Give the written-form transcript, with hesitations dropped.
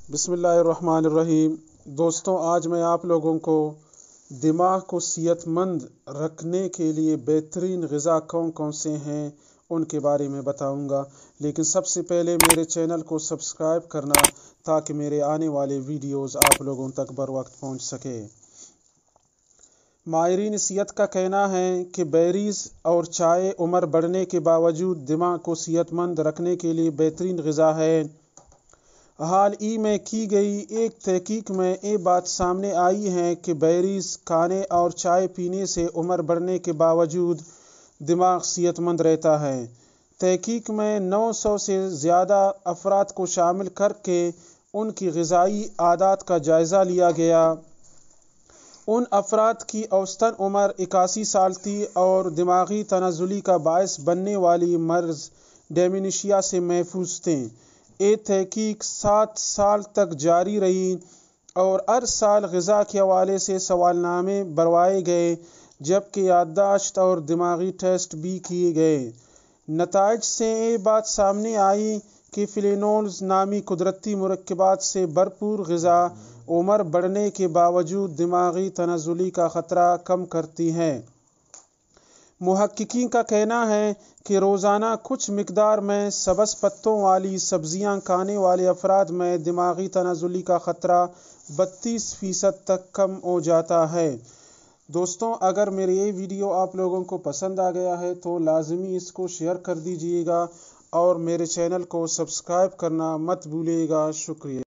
بسم اللہ الرحمن الرحیم۔ دوستوں، آج میں آپ لوگوں کو دماغ کو صحت مند رکھنے کے لیے بہترین غذا کون کون سے ہیں ان کے بارے میں بتاؤں گا، لیکن سب سے پہلے میرے چینل کو سبسکرائب کرنا تاکہ میرے آنے والے ویڈیوز آپ لوگوں تک بر وقت پہنچ سکے۔ ماہرین صحت کا کہنا ہے کہ بیریز اور چائے عمر بڑھنے کے باوجود دماغ کو صحت مند رکھنے کے لیے بہترین غذا ہے۔ حال ہی میں کی گئی ایک تحقیق میں یہ بات سامنے آئی ہے کہ بیریز کھانے اور چائے پینے سے عمر بڑھنے کے باوجود دماغ صحت مند رہتا ہے۔ تحقیق میں 900 سے زیادہ افراد کو شامل کر کے ان کی غذائی عادات کا جائزہ لیا گیا۔ ان افراد کی اوسطاً عمر 81 سال تھی اور دماغی تنزلی کا باعث بننے والی مرض ڈیمینشیا سے محفوظ تھے۔ یہ تحقیق 7 سال تک جاری رہی اور ہر سال غذا کے حوالے سے سوال نامے بھروائے گئے، جبکہ یادداشت اور دماغی ٹیسٹ بھی کیے گئے۔ نتائج سے یہ بات سامنے آئی کہ فلینولز نامی قدرتی مرکبات سے بھرپور غذا عمر بڑھنے کے باوجود دماغی تنزلی کا خطرہ کم کرتی ہے۔ محققین کا کہنا ہے کہ روزانہ کچھ مقدار میں سبز پتوں والی سبزیاں کھانے والے افراد میں دماغی تنزلی کا خطرہ 32% تک کم ہو جاتا ہے۔ دوستوں، اگر میری یہ ویڈیو آپ لوگوں کو پسند آ گیا ہے تو لازمی اس کو شیئر کر دیجیے گا اور میرے چینل کو سبسکرائب کرنا مت بھولیے گا۔ شکریہ۔